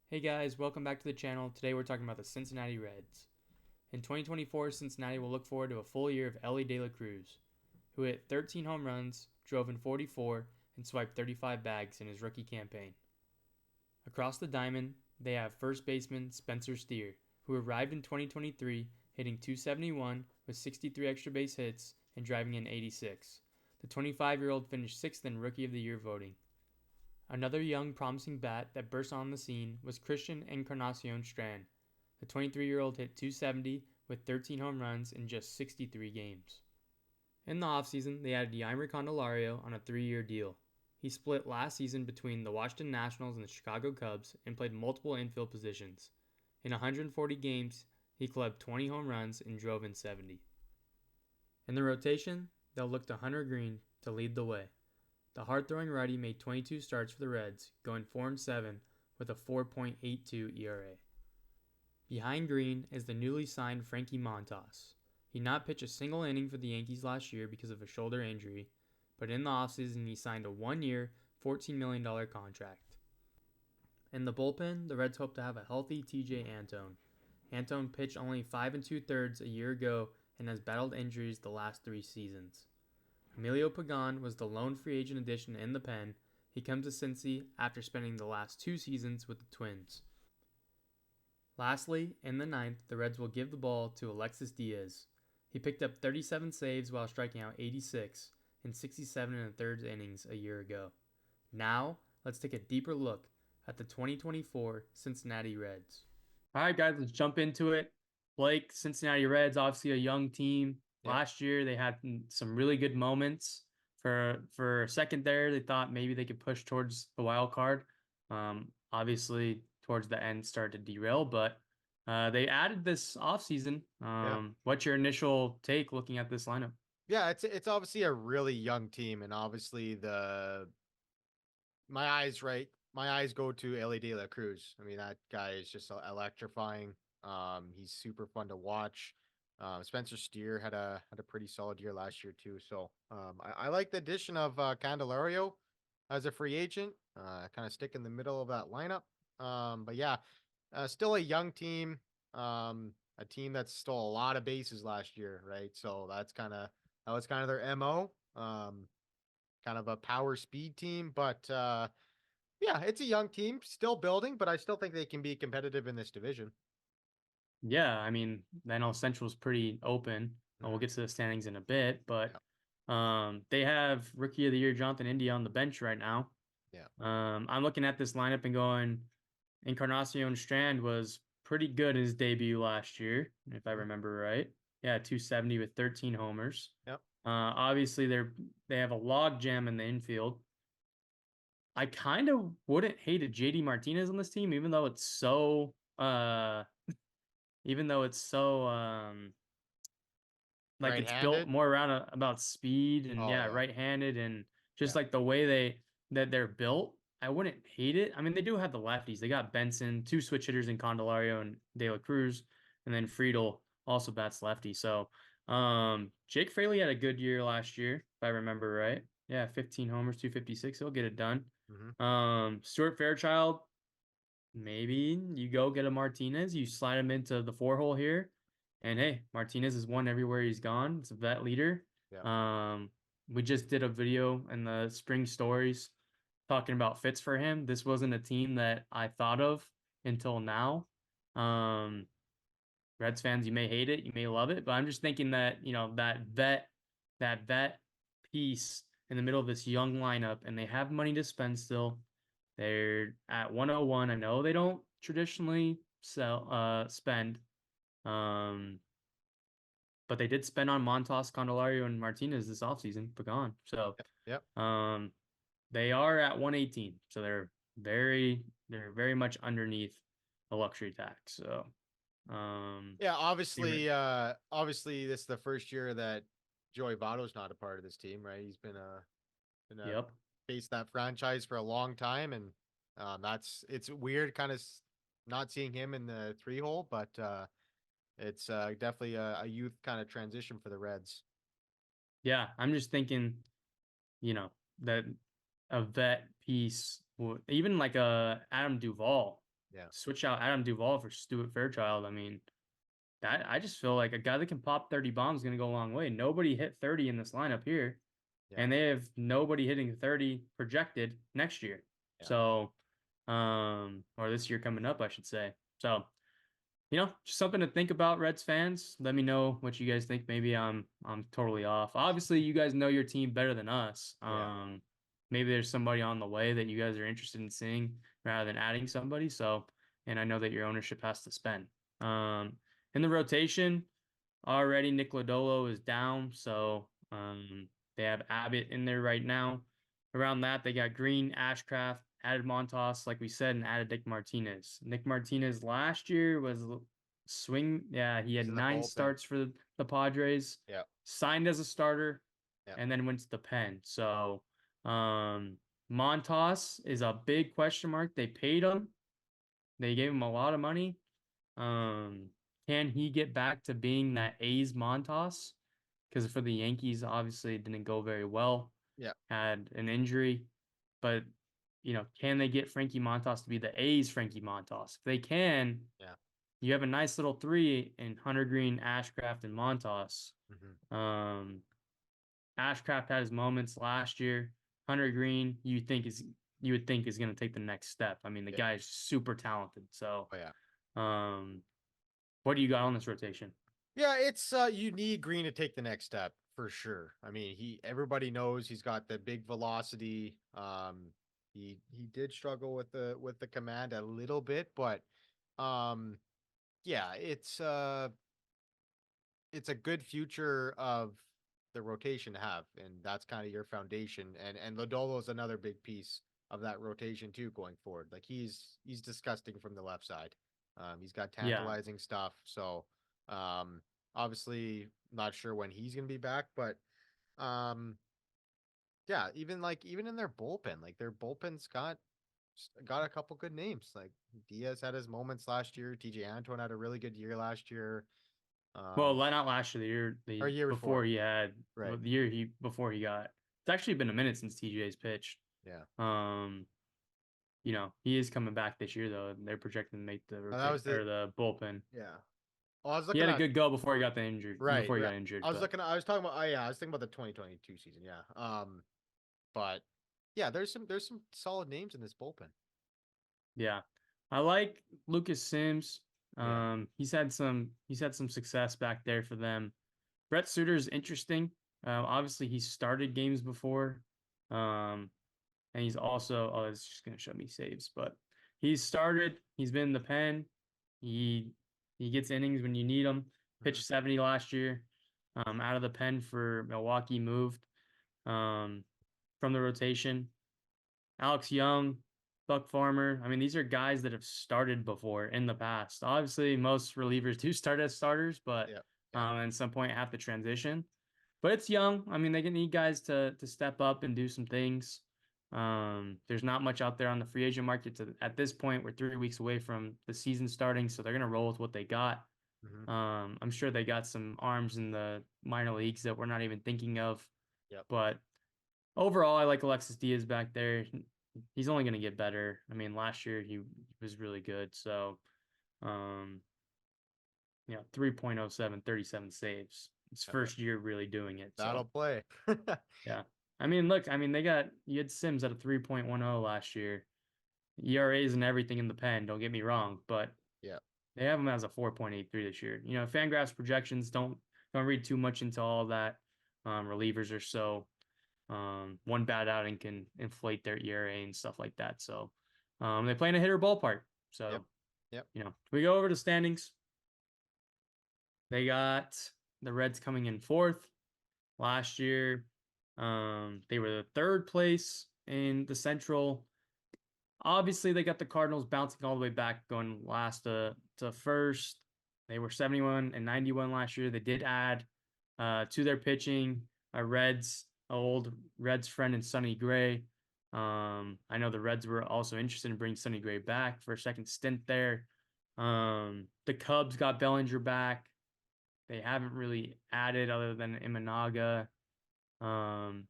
Hey guys, welcome back to the channel. Today we're talking about the Cincinnati Reds. In 2024, Cincinnati will look forward to a full year of Elly De La Cruz, who hit 13 home runs, drove in 44, and swiped 35 bags in his rookie campaign. Across the diamond, they have first baseman Spencer Steer, who arrived in 2023 hitting 271 with 63 extra base hits and driving in 86. The 25-year-old finished 6th in Rookie of the Year voting. Another young, promising bat that burst on the scene was Christian Encarnacion Strand. The 23-year-old hit 270 with 13 home runs in just 63 games. In the offseason, they added Yeimer Candelario on a 3-year deal. He split last season between the Washington Nationals and the Chicago Cubs and played multiple infield positions. In 140 games, he clubbed 20 home runs and drove in 70. In the rotation, they'll look to Hunter Green to lead the way. The hard-throwing righty made 22 starts for the Reds, going 4-7 with a 4.82 ERA. Behind Green is the newly signed Frankie Montas. He did not pitch a single inning for the Yankees last year because of a shoulder injury, but in the offseason he signed a 1-year, $14 million contract. In the bullpen, the Reds hope to have a healthy TJ Antone. Antone pitched only 5 2/3 a year ago and has battled injuries the last 3 seasons. Emilio Pagan was the lone free agent addition in the pen. He comes to Cincy after spending the last 2 seasons with the Twins. Lastly, in the ninth, the Reds will give the ball to Alexis Diaz. He picked up 37 saves while striking out 86 in 67 1/3 innings a year ago. Now, let's take a deeper look at the 2024 Cincinnati Reds. All right, guys, let's jump into it. Blake, Cincinnati Reds, obviously a young team. Last year, they had some really good moments. For a second there, they thought maybe they could push towards the wild card. Obviously, towards the end, started to derail, but they added this offseason. What's your initial take looking at this lineup? Yeah, it's obviously a really young team, and obviously my eyes go to Elly De La Cruz. I mean, that guy is just electrifying. He's super fun to watch. Spencer Steer had a pretty solid year last year too. So I like the addition of Candelario as a free agent. Kind of stick in the middle of that lineup. But yeah, still a young team. A team that's stole a lot of bases last year, right? So that was kind of their MO. Kind of a power speed team, but yeah, it's a young team, still building, but I still think they can be competitive in this division. Yeah, I mean, I know Central's pretty open. We'll get to the standings in a bit, but they have Rookie of the Year Jonathan India on the bench right now. Yeah. I'm looking at this lineup and going, Encarnacion Strand was pretty good in his debut last year, if I remember right. Yeah, 270 with 13 homers. Yep. Obviously, they have a log jam in the infield. I kind of wouldn't hate a JD Martinez on this team, even though it's so even though it's so like it's built Right-handed. more around about speed and Oh yeah, yeah. right-handed and just Yeah. like the way they're built. I wouldn't hate it. I mean, they do have the lefties. They got Benson, 2 switch hitters in Candelario and De La Cruz, and then Friedel also bats lefty. So Jake Fraley had a good year last year, if I remember right. Yeah, 15 homers, 256. He'll get it done. Stuart Fairchild, maybe you go get a Martinez, you slide him into the 4-hole here, and hey, Martinez has won everywhere he's gone. It's a vet leader. Yeah. We just did a video in the spring stories talking about fits for him. This wasn't a team that I thought of until now. Reds fans, you may hate it, you may love it, but I'm just thinking that, that vet piece in the middle of this young lineup, and they have money to spend still. They're at 101. I know they don't traditionally spend. But they did spend on Montas, Candelario, and Martinez this offseason, Pagan. So Yep. they are at 118. So they're very much underneath the luxury tax. So Yeah, obviously this is the first year that Joey Votto's not a part of this team, right? He's been a yep. based that franchise for a long time, and it's weird kind of not seeing him in the 3-hole, but it's definitely a youth kind of transition for the Reds. Yeah, I'm just thinking, that a vet piece, even like a Adam Duvall, Yeah. Switch out Adam Duvall for Stuart Fairchild. I mean, that I just feel like a guy that can pop 30 bombs is going to go a long way. Nobody hit 30 in this lineup here, Yeah. and they have nobody hitting 30 projected next year. Yeah. So, or this year coming up, I should say. So, just something to think about, Reds fans. Let me know what you guys think. Maybe I'm totally off. Obviously, you guys know your team better than us. Yeah. Maybe there's somebody on the way that you guys are interested in seeing rather than adding somebody. So, and I know that your ownership has to spend. Um, in the rotation, already Nick Lodolo is down, so they have Abbott in there right now. Around that, they got Green, Ashcraft, added Montas, like we said, and added Nick Martinez. Nick Martinez last year was swing. Yeah, he He's had in the 9 bullpen. starts for the Padres, Yeah. signed as a starter, Yeah. and then went to the pen. So Montas is a big question mark. They paid him. They gave him a lot of money. Um, can he get back to being that A's Montas? Because for the Yankees, obviously, it didn't go very well. Yeah. Had an injury, but can they get Frankie Montas to be the A's Frankie Montas? If they can, Yeah. you have a nice little three in Hunter Green, Ashcraft, and Montas. Hmm. Um, Ashcraft had his moments last year. Hunter Green, you would think is going to take the next step. I mean, the Yeah. guy is super talented. So, Oh yeah. um, what do you got on this rotation? Yeah, it's you need Green to take the next step for sure. I mean, everybody knows he's got the big velocity. He did struggle with the command a little bit, but um yeah, it's a good future of the rotation to have, and that's kind of your foundation. And Lodolo is another big piece of that rotation too going forward. Like he's disgusting from the left side. He's got Yeah. tantalizing stuff. So um, obviously not sure when he's gonna be back, but um, yeah, even in their bullpen, like their bullpen's got a couple good names. Like Diaz had his moments last year. TJ Antoine had a really good year last year. Well, Um, not last year, the year or year before before, he had right? the year he before he got. It's actually been a minute since TJ's pitched. Yeah. Um, he is coming back this year though. They're projecting to make the That was the or the bullpen. yeah. Oh, I was He looking had a at good go before he got the injured. right, Before he right. got injured, I was but looking. I was talking about. Oh yeah, I was thinking about the 2022 season. Yeah. But yeah, there's some solid names in this bullpen. yeah, I like Lucas Sims. Yeah. He's had some success back there for them. Brett Suter's interesting. Obviously, he started games before. Um, And he's also, oh, it's just gonna show me saves, but he's started. He's been in the pen. He he gets innings when you need him. Hmm. Pitched 70 last year. Out of the pen for Milwaukee, moved um, from the rotation. Alex Young, Buck Farmer. I mean, these are guys that have started before in the past. Obviously, most relievers do start as starters, but Yeah. Yeah. at some point have to transition. But it's young. I mean, they can need guys to step up and do some things. There's not much out there on the free agent market at this point. We're 3 weeks away from the season starting, so they're gonna roll with what they got. Hmm. I'm sure they got some arms in the minor leagues that we're not even thinking of. Yep. But overall, I like Alexis Diaz back there. He's only gonna get better. I mean, last year he was really good. So, um, 3.07, 37 saves. His Hell yeah. first year really doing it. That'll So play. yeah. I mean, look, I mean, you had Sims at a 3.10 last year. ERAs and everything in the pen, don't get me wrong, but Yeah. they have him as a 4.83 this year. Fangraphs projections don't read too much into all that. Relievers are so one bad outing can inflate their ERA and stuff like that. So they play in a hitter ballpark. Yep. So, Yep. we go over the standings. They got the Reds coming in fourth. Last year, they were the third place in the Central. Obviously, they got the Cardinals bouncing all the way back, going last to first. They were 71 and 91 last year. They did add to their pitching a old Reds friend in Sonny Gray. I know the Reds were also interested in bringing Sonny Gray back for a second stint there. The Cubs got Bellinger back. They haven't really added other than Imanaga. Um,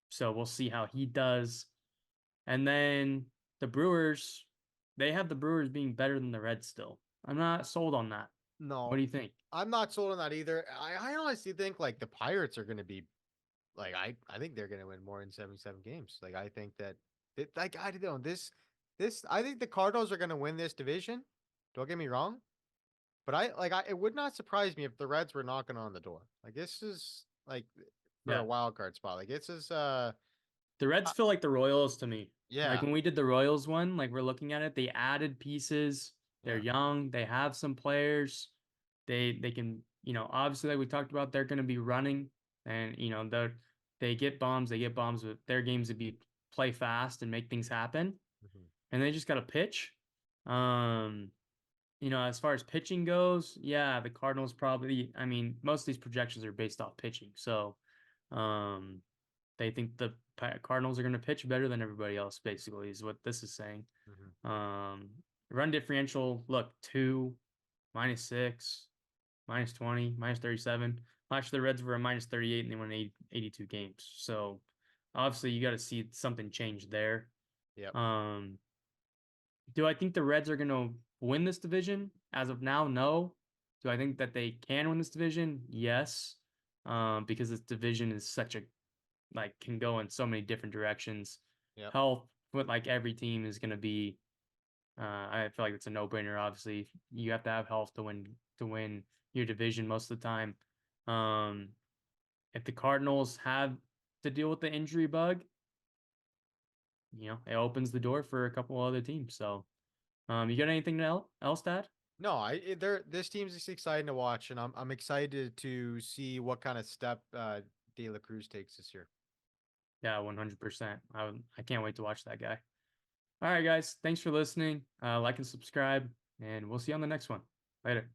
so we'll see how he does. And then the Brewers, they have the Brewers being better than the Reds still. I'm not sold on that. What No, do you think? I'm not sold on that either. I honestly think like the Pirates are going to be like I think they're going to win more than 77 games. Like I think that like I don't know this I think the Cardinals are going to win this division. Don't get me wrong, but it would not surprise me if the Reds were knocking on the door. Like this is like for Yeah. a wild card spot. Like this is The Reds feel like the Royals to me. Like yeah. when we did the Royals one, like we're looking at it, they added pieces. They're Yeah. young. They have some players. They can, obviously like we talked about, they're going to be running, and they get bombs. They get bombs, but their games would be play fast and make things happen. Mhm. And they just got to pitch. Um, as far as pitching goes, yeah, the Cardinals probably. I mean, most of these projections are based off pitching, so um, they think the Cardinals are going to pitch better than everybody else. Basically, is what this is saying. Mhm. Um, Run differential, look, 2, -6, -20, -37. Last year, the Reds were a -38 and they won 82 games. So obviously, you got to see something change there. Yep. Um, do I think the Reds are going to win this division? As of now, no. Do I think that they can win this division? Yes. Because this division is such a can go in so many different directions. Yep. Health with like every team is going to be. I feel like it's a no-brainer. Obviously, you have to have health to win your division most of the time. Um, if the Cardinals have to deal with the injury bug, it opens the door for a couple other teams. So, you got anything else to add? No, they're this team's just exciting to watch, and I'm excited to see what kind of step De La Cruz takes this year. Yeah, 100%. I can't wait to watch that guy. All right, guys. Thanks for listening. Like and subscribe, and we'll see you on the next one. Later.